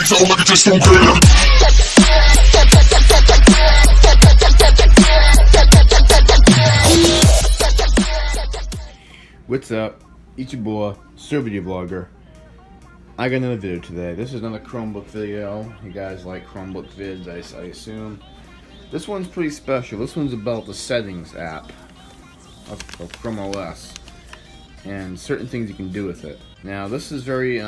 freaks out like I just don't care. What's up? It's your boy, Video Vlogger. I got another video today. This is another Chromebook video. You guys like Chromebook vids, I assume. This one's pretty special. This one's about the settings app of Chrome OS and certain things you can do with it. Now, this is very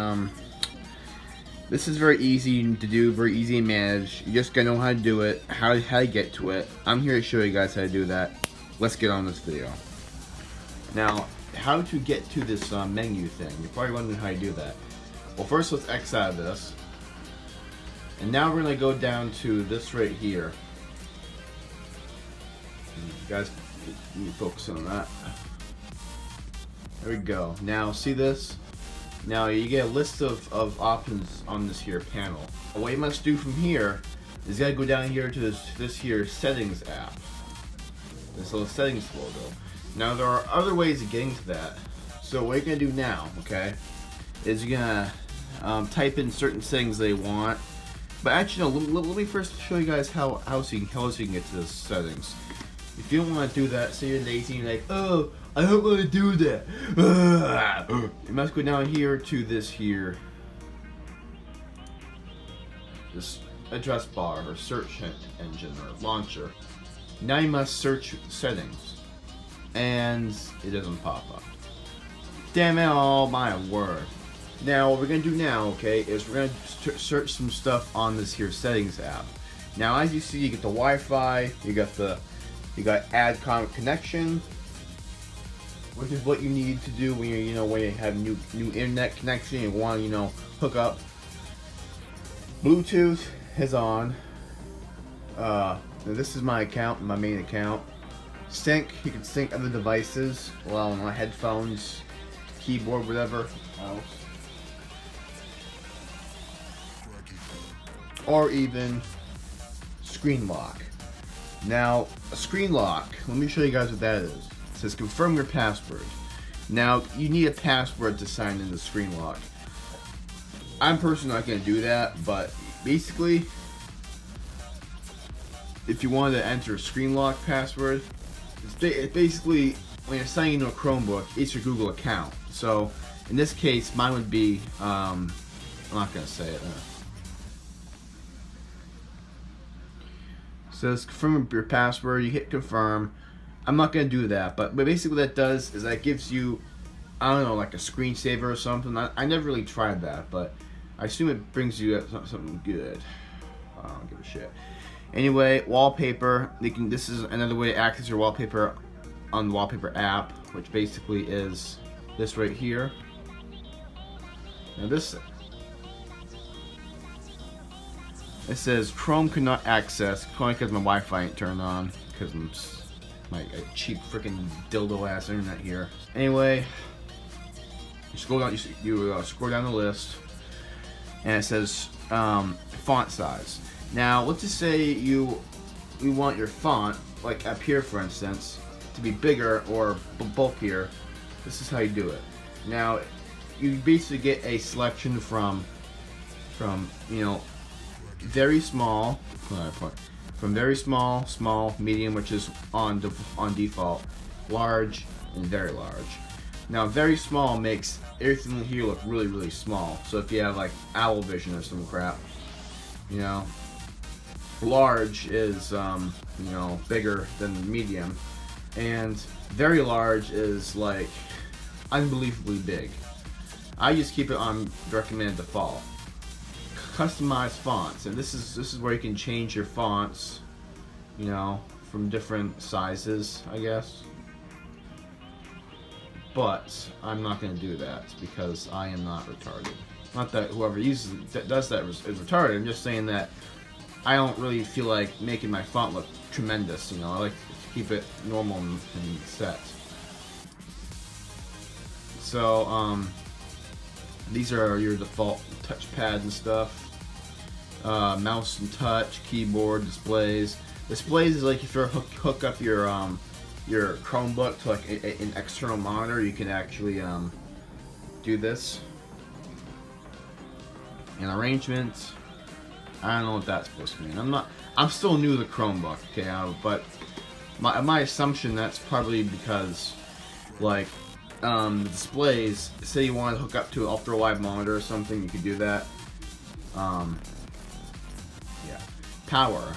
easy to do, very easy to manage. You just gotta know how to do it, how to get to it. I'm here to show you guys how to do that. Let's get on this video. Now, how to get to this menu thing. You're probably wondering how you do that. Well, first let's X out of this. And now we're gonna go down to this right here. You guys need to focus on that. There we go. Now, see this? Now you get a list of options on this here panel. What you must do from here is you gotta go down here to this here settings app. This little settings logo. Now there are other ways of getting to that. So what you're gonna do now, okay, is you're gonna type in certain settings they want. But actually, no. Let me first show you guys how you can get to the settings. If you don't want to do that, say you're lazy and you're like, oh, I don't want to do that. You must go down here to this address bar or search engine or launcher. Now you must search settings. And it doesn't pop up. Damn it, oh my word. Now what we're gonna do now, okay, is we're gonna search some stuff on this here settings app. Now as you see, you get the Wi-Fi, you got add connection, which is what you need to do when when you have new internet connection, you want to hook up. Bluetooth is on. Now this is my account, my main account. Sync, you can sync other devices, well, my headphones, keyboard, whatever else. Or even screen lock. Now, a screen lock, let me show you guys what that is. It says confirm your password. Now, you need a password to sign in the screen lock. I'm personally not going to do that, but basically, if you wanted to enter a screen lock password, it's basically when you're signing into a Chromebook, it's your Google account. So in this case, mine would be I'm not gonna say it. Says confirm your password. You hit confirm. I'm not gonna do that, but basically what that does is that gives you, I don't know, like a screensaver or something. I never really tried that, but I assume it brings you something good. I don't give a shit. Anyway, wallpaper. This is another way to access your wallpaper on the wallpaper app, which basically is this right here. Now it says Chrome could not access, probably because my Wi-Fi ain't turned on, because I'm my cheap freaking dildo ass internet here. Anyway, you scroll down. You scroll down the list, and it says font size. Now, let's just say you want your font, like up here for instance, to be bigger or bulkier. This is how you do it. Now, you basically get a selection from very small, from very small, small, medium, which is on default, large, and very large. Now, very small makes everything here look really, really small. So if you have like owl vision or some crap, large is bigger than medium, and very large is like unbelievably big. I just keep it on recommended default. Customize fonts, and this is where you can change your fonts, from different sizes, I guess. But I'm not going to do that because I am not retarded. Not that whoever does that is retarded. I'm just saying that I don't really feel like making my font look tremendous, I like to keep it normal and set. So, these are your default touchpad and stuff. Mouse and touch, keyboard, displays. Displays is like if you hook up your Chromebook to like an external monitor, you can actually do this. And arrangements, I don't know what that's supposed to mean. I'm still new to the Chromebook, okay, but my assumption that's probably because, like, the displays, say you want to hook up to an ultra-wide monitor or something, you could do that. Yeah. Power.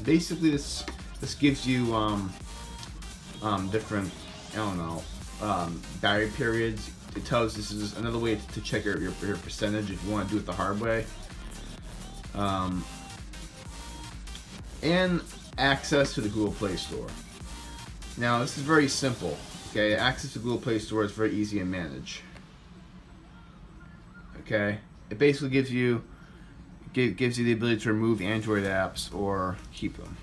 Basically, this gives you different, I don't know, battery periods. It tells this is another way to check your percentage if you want to do it the hard way. And access to the Google Play Store. Now, this is very simple. Okay, access to Google Play Store is very easy to manage. Okay, it basically gives you the ability to remove Android apps or keep them.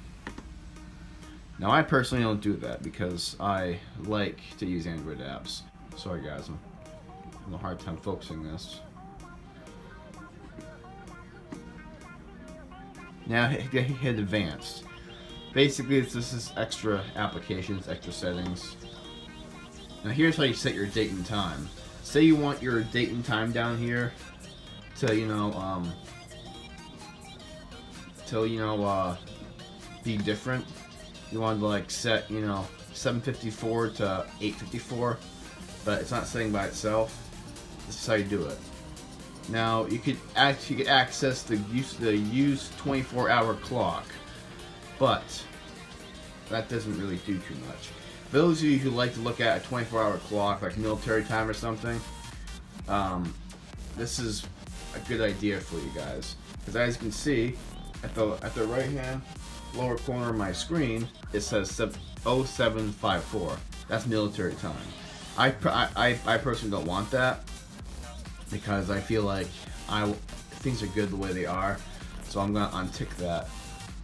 Now, I personally don't do that because I like to use Android apps. Sorry, guys, I'm having a hard time focusing this. Now, hit advanced. Basically, this is extra applications, extra settings. Now, here's how you set your date and time. Say you want your date and time down here to, be different. You want to like set, 754 to 854, but it's not setting by itself. This is how you do it. Now, you could access the use 24-hour clock, but that doesn't really do too much. For those of you who like to look at a 24-hour clock, like military time or something, this is a good idea for you guys. Because as you can see, at the right-hand lower corner of my screen, it says 0754. That's military time. I personally don't want that because I feel like things are good the way they are, so I'm gonna untick that.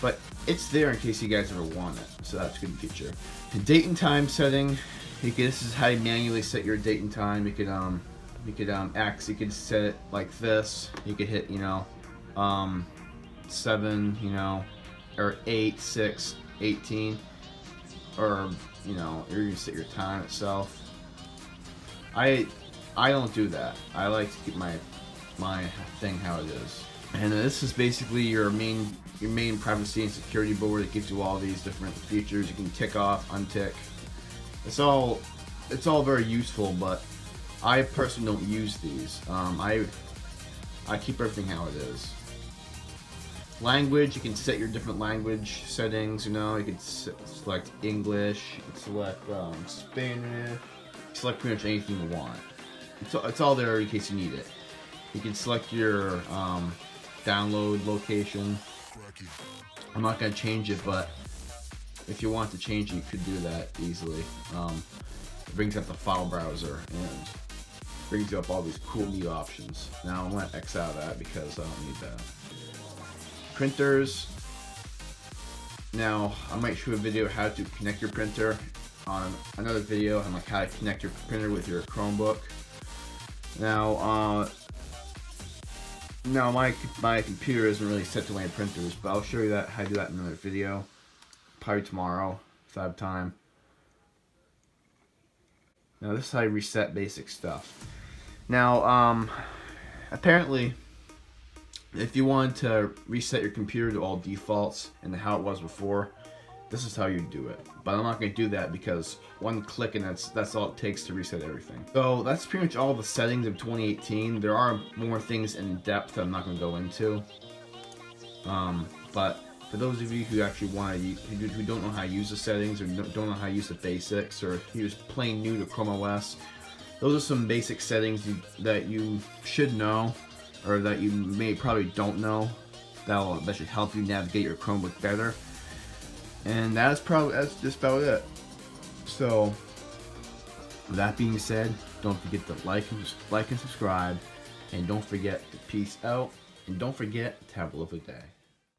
But it's there in case you guys ever want it, so that's a good feature. The date and time setting, this is how you manually set your date and time. You could set it like this. You could hit 7, or 8, 6, 18, or you can set your time itself. I don't do that. I like to keep my thing how it is. And this is basically your main privacy and security board. It gives you all these different features you can tick off, untick. It's all very useful, but I personally don't use these. I keep everything how it is. Language, you can set your different language settings. You can select English. You can select Spanish. Select pretty much anything you want. It's all there in case you need it. You can select your download location. I'm not going to change it, but if you want to change it, you could do that easily. It brings up the file browser and brings up all these cool new options. Now I'm going to X out of that because I don't need that. Printers. Now I might show a video how to connect your printer on another video on like how to connect your printer with your Chromebook. Now my computer isn't really set to my printers, but I'll show you how to do that in another video, probably tomorrow if I have time. Now this is how you reset basic stuff. Now apparently, if you wanted to reset your computer to all defaults and how it was before, this is how you do it. But I'm not going to do that because one click and that's all it takes to reset everything. So that's pretty much all the settings of 2018. There are more things in depth that I'm not going to go into. But for those of you who actually want to, who don't know how to use the settings or don't know how to use the basics, or you're just plain new to Chrome OS, those are some basic settings that you should know, or that you probably don't know, that should help you navigate your Chromebook better. And that's just about it. So, with that being said, don't forget to like and subscribe, and don't forget to peace out, and don't forget to have a lovely day.